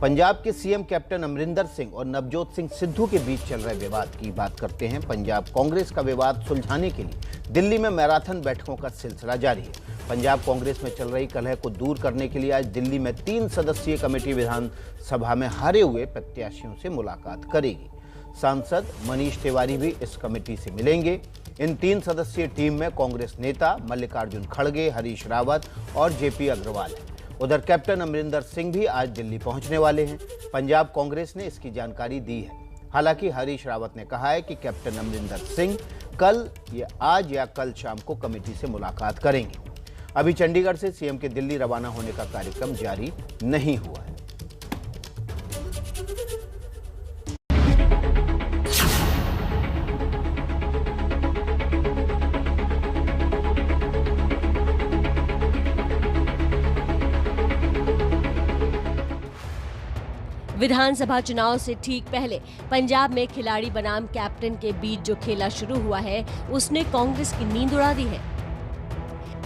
पंजाब के CM captain Amarinder Singh और नवजोत सिंह सिद्धू के बीच चल रहे विवाद की बात करते हैं। पंजाब कांग्रेस का विवाद सुलझाने के लिए दिल्ली में मैराथन बैठकों का सिलसिला जारी है। पंजाब कांग्रेस में चल रही कलह को दूर करने के लिए आज दिल्ली में 3 सदस्यीय कमेटी विधानसभा में हारे हुए प्रत्याशियों से मुलाकात करेगी। सांसद मनीष तिवारी भी इस कमेटी से मिलेंगे। इन 3 सदस्यीय टीम में कांग्रेस नेता मल्लिकार्जुन खड़गे, हरीश रावत और जेपी अग्रवाल हैं। उधर कैप्टन अमरिंदर सिंह भी आज दिल्ली पहुंचने वाले हैं। पंजाब कांग्रेस ने इसकी जानकारी दी है। हालांकि हरीश रावत ने कहा है कि कैप्टन अमरिंदर सिंह कल या आज या कल शाम को कमेटी से मुलाकात करेंगे। अभी चंडीगढ़ से सीएम के दिल्ली रवाना होने का कार्यक्रम जारी नहीं हुआ है। विधानसभा चुनाव से ठीक पहले पंजाब में खिलाड़ी बनाम कैप्टन के बीच जो खेला शुरू हुआ है, उसने कांग्रेस की नींद उड़ा दी है।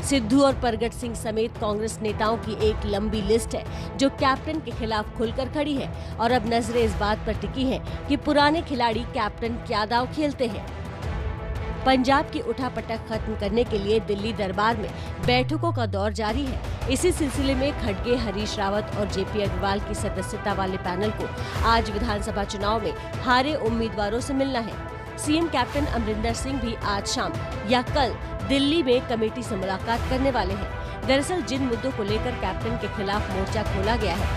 सिद्धू और परगट सिंह समेत कांग्रेस नेताओं की एक लंबी लिस्ट है जो कैप्टन के खिलाफ खुलकर खड़ी है और अब नजरें इस बात पर टिकी हैं कि पुराने खिलाड़ी कैप्टन क्या दांव खेलते हैं। पंजाब की उठापटक खत्म करने के लिए दिल्ली दरबार में बैठकों का दौर जारी है। इसी सिलसिले में खड़गे, हरीश रावत और जेपी अग्रवाल की सदस्यता वाले पैनल को आज विधानसभा चुनाव में हारे उम्मीदवारों से मिलना है। सीएम कैप्टन अमरिंदर सिंह भी आज शाम या कल दिल्ली में कमेटी से मुलाकात करने वाले हैं। दरअसल जिन मुद्दों को लेकर कैप्टन के खिलाफ मोर्चा खोला गया है,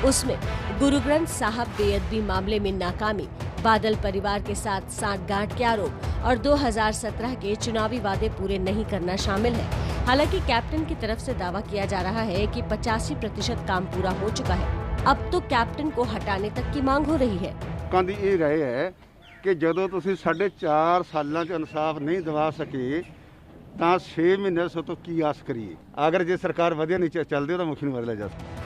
उसमें गुरु ग्रंथ साहब बेअदबी मामले में नाकामी, बादल परिवार के साथ सांठगांठ के आरोप और 2017 के चुनावी वादे पूरे नहीं करना शामिल है। हालांकि कैप्टन की तरफ से दावा किया जा रहा है कि 85% काम पूरा हो चुका है। अब तो कैप्टन को हटाने तक की मांग हो रही है। कहती ये रहे है कि ਜਦੋਂ ਤੁਸੀਂ 4.5 ਸਾਲਾਂ ਚ ਇਨਸਾਫ नहीं दिवा सके ਤਾਂ 6 ਮਹੀਨੇ ਸੋ ਤੋਂ ਕੀ ਆਸ ਕਰੀਏ। अगर ਜੇ सरकार ਵਧੀਆ नहीं ਚੱਲਦੀ ਤਾਂ ਮੁਖੀ ਨੂੰ ਬਦਲਿਆ ਜਾ ਸਕਦਾ।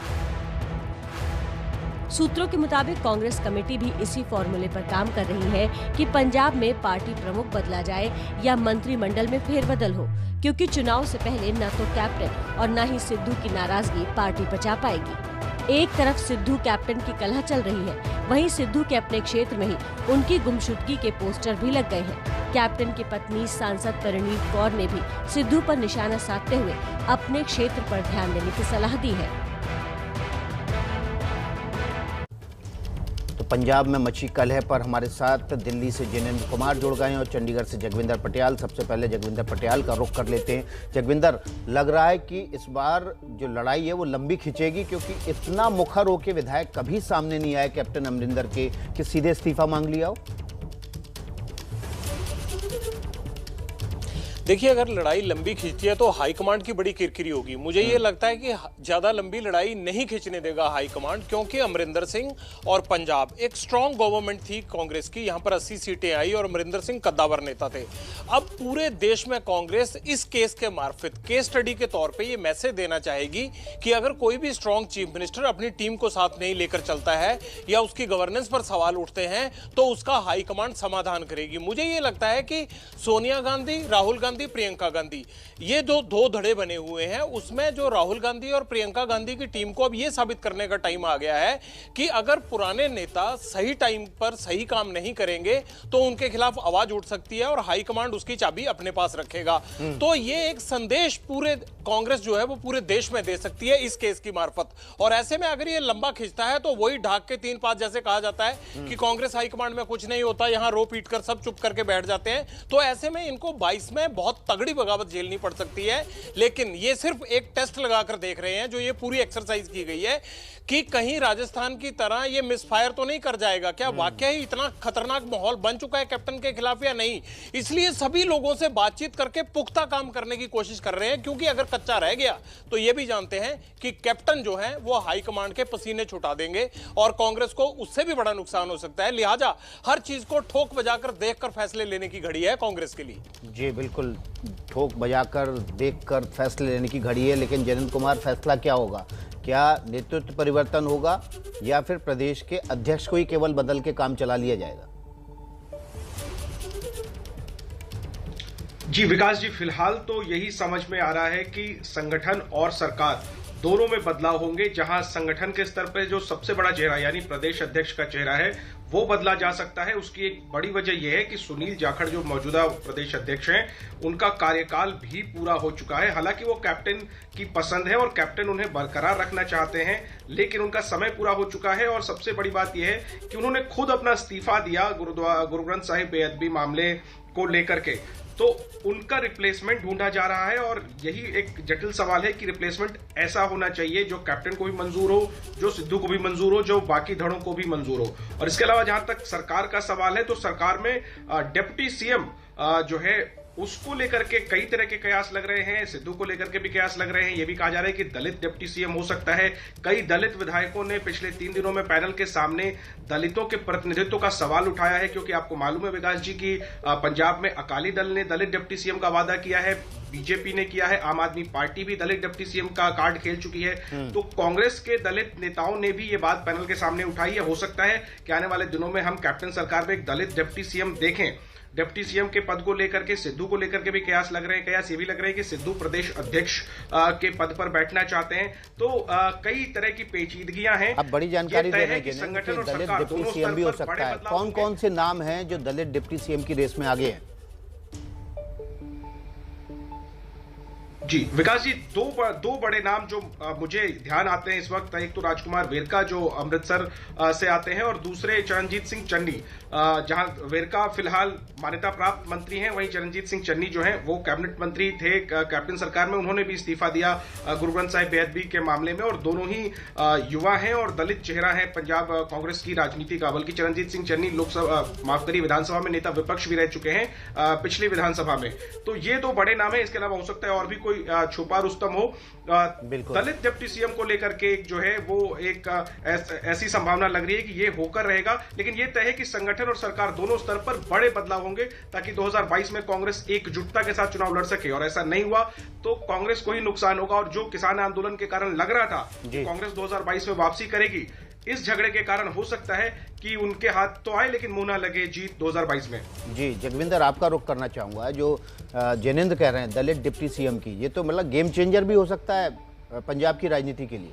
सूत्रों के मुताबिक कांग्रेस कमेटी भी इसी फॉर्मूले पर काम कर रही है कि पंजाब में पार्टी प्रमुख बदला जाए या मंत्रिमंडल में फेरबदल हो, क्योंकि चुनाव से पहले न तो कैप्टन और न ही सिद्धू की नाराजगी पार्टी पचा पाएगी। एक तरफ सिद्धू कैप्टन की कलह चल रही है, वहीं सिद्धू के अपने क्षेत्र में ही उनकी गुमशुदगी के पोस्टर भी लग गए हैं। कैप्टन की पत्नी सांसद परिणीत कौर ने भी सिद्धू पर निशाना साधते हुए अपने क्षेत्र पर ध्यान देने की सलाह दी है। तो पंजाब में मची कलह पर हमारे साथ दिल्ली से जिनेंद्र कुमार जुड़ गए हैं और चंडीगढ़ से जगविंदर पटियाल। सबसे पहले जगविंदर पटियाल का रुख कर लेते हैं। जगविंदर, लग रहा है कि इस बार जो लड़ाई है वो लंबी खिंचेगी, क्योंकि इतना मुखर होकर विधायक कभी सामने नहीं आए कैप्टन अमरिंदर के कि सीधे इस्तीफा मांग लिया हो। देखिए, अगर लड़ाई लंबी खींचती है तो हाईकमांड की बड़ी किरकिरी होगी। मुझे ये लगता है कि ज्यादा लंबी लड़ाई नहीं खींचने देगा हाईकमांड, क्योंकि अमरिंदर सिंह और पंजाब एक स्ट्रांग गवर्नमेंट थी कांग्रेस की। यहां पर 80 सीटें आई और अमरिंदर सिंह कद्दावर नेता थे। अब पूरे देश में कांग्रेस इस केस के मार्फत केस स्टडी के तौर पर यह मैसेज देना चाहेगी कि अगर कोई भी स्ट्रांग चीफ मिनिस्टर अपनी टीम को साथ नहीं लेकर चलता है या उसकी गवर्नेंस पर सवाल उठते हैं तो उसका हाईकमांड समाधान करेगी। मुझे ये लगता है कि सोनिया गांधी, राहुल गांधी, प्रियंका गांधी, ये दो धड़े बने हुए हैं। उसमें जो राहुल गांधी और प्रियंका गांधी की टीम को अब ये साबित करने का टाइम आ गया है कि अगर पुराने नेता सही टाइम पर सही काम नहीं करेंगे तो उनके खिलाफ आवाज उठ सकती है और हाईकमांड उसकी चाबी अपने पास रखेगा। तो ये एक संदेश पूरे कांग्रेस जो है वो पूरे देश में दे सकती है इस केस की मार्फत। और ऐसे में अगर ये लंबा खिंचता है तो वही ढाक के 3 पांच जैसे कहा जाता है कि कांग्रेस हाईकमांड में कुछ नहीं होता, यहां रो पीट कर सब चुप करके बैठ जाते हैं। तो ऐसे में इनको 22 में बहुत तगड़ी बगावत झेलनी पड़ सकती है। लेकिन ये सिर्फ एक टेस्ट लगाकर देख रहे हैं, जो ये पूरी एक्सरसाइज की गई है कि कहीं राजस्थान की तरह ये मिसफायर तो नहीं कर जाएगा। क्या वाकई ही इतना खतरनाक माहौल बन चुका है कैप्टन के खिलाफ या नहीं? इसलिए सभी लोगों से बातचीत करके पुख्ता काम करने की कोशिश कर रहे हैं, क्योंकि अगर कच्चा रह गया तो ये भी जानते हैं कि कैप्टन जो है वो हाईकमांड के पसीने छुटा देंगे और कांग्रेस को उससे भी बड़ा नुकसान हो सकता है। लिहाजा हर चीज को ठोक बजाकर देखकर फैसले लेने की घड़ी है कांग्रेस के लिए। जी बिल्कुल, ठोक बजाकर देखकर फैसले लेने की घड़ी है। लेकिन जिनेंद्र कुमार, फैसला क्या होगा? क्या नेतृत्व परिवर्तन होगा या फिर प्रदेश के अध्यक्ष को ही केवल बदल के काम चला लिया जाएगा? जी विकास जी, फिलहाल तो यही समझ में आ रहा है कि संगठन और सरकार दोनों में बदलाव होंगे। जहां संगठन के स्तर पर जो सबसे बड़ा चेहरा यानी प्रदेश अध्यक्ष का चेहरा है वो बदला जा सकता है। उसकी एक बड़ी वजह यह है कि सुनील जाखड़ जो मौजूदा प्रदेश अध्यक्ष हैं उनका कार्यकाल भी पूरा हो चुका है। हालांकि वो कैप्टन की पसंद है और कैप्टन उन्हें बरकरार रखना चाहते हैं, लेकिन उनका समय पूरा हो चुका है। और सबसे बड़ी बात यह है कि उन्होंने खुद अपना इस्तीफा दिया गुरु ग्रंथ साहिब बेअदबी मामले को लेकर के, तो उनका रिप्लेसमेंट ढूंढा जा रहा है। और यही एक जटिल सवाल है कि रिप्लेसमेंट ऐसा होना चाहिए जो कैप्टन को भी मंजूर हो, जो सिद्धू को भी मंजूर हो, जो बाकी धड़ों को भी मंजूर हो। और इसके अलावा जहां तक सरकार का सवाल है तो सरकार में डिप्टी सीएम जो है उसको लेकर के कई तरह के कयास लग रहे हैं। सिद्धू को लेकर के भी कयास लग रहे हैं। यह भी कहा जा रहा है कि दलित डिप्टी सीएम हो सकता है। कई दलित विधायकों ने पिछले 3 दिनों में पैनल के सामने दलितों के प्रतिनिधित्व का सवाल उठाया है, क्योंकि आपको मालूम है विकास जी की पंजाब में अकाली दल ने दलित डिप्टी सीएम का वादा किया है, बीजेपी ने किया है, आम आदमी पार्टी भी दलित डिप्टी सीएम का कार्ड खेल चुकी है। तो कांग्रेस के दलित नेताओं ने भी ये बात पैनल के सामने उठाई है। हो सकता है कि आने वाले दिनों में हम कैप्टन सरकार में एक दलित डिप्टी सीएम देखें। डिप्टी सीएम के पद को लेकर के सिद्धू को लेकर के भी कयास लग रहे हैं। कयास ये भी लग रहे हैं कि सिद्धू प्रदेश अध्यक्ष के पद पर बैठना चाहते हैं। तो कई तरह की पेचीदगियां हैं। अब बड़ी जानकारी दे रहे हैं कि कि संगठन और दलित सरकार डिप्टी दोनों सीएम स्तर भी हो पर सकता बड़े है। बदलाव कौन कौन से नाम हैं जो दलित डिप्टी सीएम की रेस में आगे हैं? जी विकास जी, दो बड़े नाम जो मुझे ध्यान आते हैं इस वक्त, एक तो राजकुमार वेरका जो अमृतसर से आते हैं और दूसरे चरणजीत सिंह चन्नी। जहां वेरका फिलहाल मान्यता प्राप्त मंत्री हैं, वहीं चरणजीत सिंह चन्नी जो हैं वो कैबिनेट मंत्री थे कैप्टन सरकार में। उन्होंने भी इस्तीफा दिया गुरु ग्रंथ साहिब बेअदबी के मामले में। और दोनों ही युवा हैं और दलित चेहरा है पंजाब कांग्रेस की राजनीति का। बल्कि चरणजीत सिंह चन्नी विधानसभा में नेता विपक्ष भी रह चुके हैं पिछली विधानसभा में। तो ये दो बड़े नाम है। इसके अलावा हो सकता है और भी कोई छुपा रुस्तम हो। दलित डिप्टी सीएम को लेकर के जो है वो एक ऐसी संभावना लग रही है कि ये होकर रहेगा। लेकिन ये तय है कि संगठन और सरकार दोनों स्तर पर बड़े बदलाव होंगे ताकि 2022 में कांग्रेस एकजुटता के साथ चुनाव लड़ सके। और ऐसा नहीं हुआ तो कांग्रेस को ही नुकसान होगा। और जो किसान आंदोलन के कारण लग रहा था कि कांग्रेस 2022 में वापसी करेगी, इस झगड़े के कारण हो सकता है कि उनके हाथ तो आए लेकिन मुंह ना लगे जीत 2022 में। जी जगविंदर, आपका रुख करना चाहूंगा। जो जैनेंद्र कह रहे हैं दलित डिप्टी सीएम की, ये तो मतलब गेम चेंजर भी हो सकता है पंजाब की राजनीति के लिए।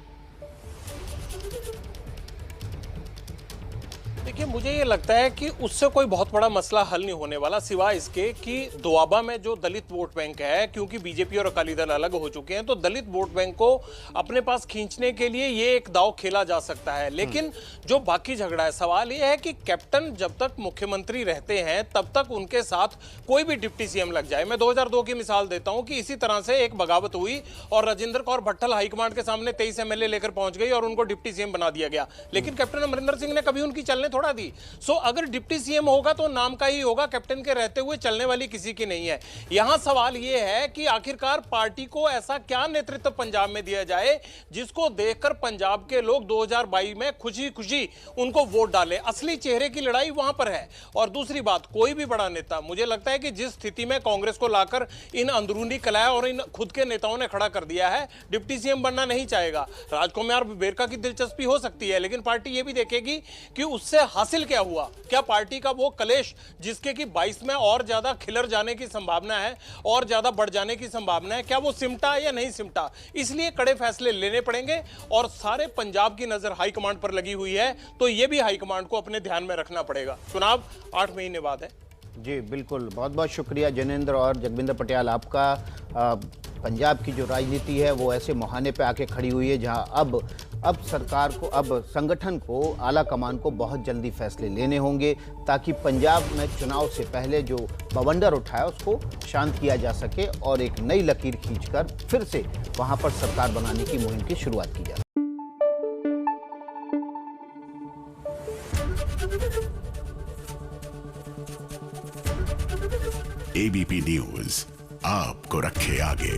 देखिए, मुझे ये लगता है कि उससे कोई बहुत बड़ा मसला हल नहीं होने वाला, सिवाय इसके कि दोआबा में जो दलित वोट बैंक है, क्योंकि बीजेपी और अकाली दल अलग हो चुके हैं, तो दलित वोट बैंक को अपने पास खींचने के लिए ये एक दांव खेला जा सकता है। लेकिन जो बाकी झगड़ा है, सवाल ये है कि कैप्टन जब तक मुख्यमंत्री रहते हैं तब तक उनके साथ कोई भी डिप्टी सीएम लग जाए। मैं 2002 की मिसाल देता हूं कि इसी तरह से एक बगावत हुई और राजेंद्र कौर भट्टल हाईकमांड के सामने 23 एमएलए लेकर पहुंच गई और उनको डिप्टी सीएम बना दिया गया। लेकिन कैप्टन अमरिंदर सिंह ने कभी उनकी चलने थोड़ा दी। सो अगर डिप्टी सीएम होगा तो नाम का ही होगा, कैप्टन के रहते हुए चलने वाली किसी की नहीं है। यहां सवाल यह है कि आखिरकार पार्टी को ऐसा क्या नेतृत्व पंजाब में दिया जाए जिसको देखकर पंजाब के लोग 2022 में खुशी खुशी उनको वोट डालें। असली चेहरे की लड़ाई वहां पर है। और दूसरी बात, कोई भी बड़ा नेता, मुझे लगता है कि जिस स्थिति में कांग्रेस को लाकर इन अंदरूनी कलह और इन खुद के नेताओं ने खड़ा कर दिया है, डिप्टी सीएम बनना नहीं चाहेगा। राजकुमार वेरका की दिलचस्पी हो सकती है, लेकिन पार्टी यह भी देखेगी कि उससे हासिल क्या हुआ। क्या पार्टी का वो कलेश जिसके कि 22 में और ज्यादा खिलर जाने की संभावना है और ज्यादा बढ़ जाने की संभावना है, क्या वो सिमटा या नहीं सिमटा। इसलिए कड़े फैसले लेने पड़ेंगे और सारे पंजाब की नजर हाईकमांड पर लगी हुई है, तो ये भी हाईकमांड को अपने ध्यान में रखना पड़ेगा। चुनाव 8 महीने बाद है। जी बिल्कुल, बहुत बहुत शुक्रिया जैनेंद्र और जगविंदर पटियाल आपका। पंजाब की जो राजनीति है वो ऐसे मुहाने पे आके खड़ी हुई है जहां अब सरकार को, अब संगठन को, आला कमान को बहुत जल्दी फैसले लेने होंगे ताकि पंजाब में चुनाव से पहले जो बवंडर उठा है उसको शांत किया जा सके और एक नई लकीर खींचकर फिर से वहां पर सरकार बनाने की मुहिम की शुरुआत की जाए। एबीपी न्यूज आपको रखे आगे।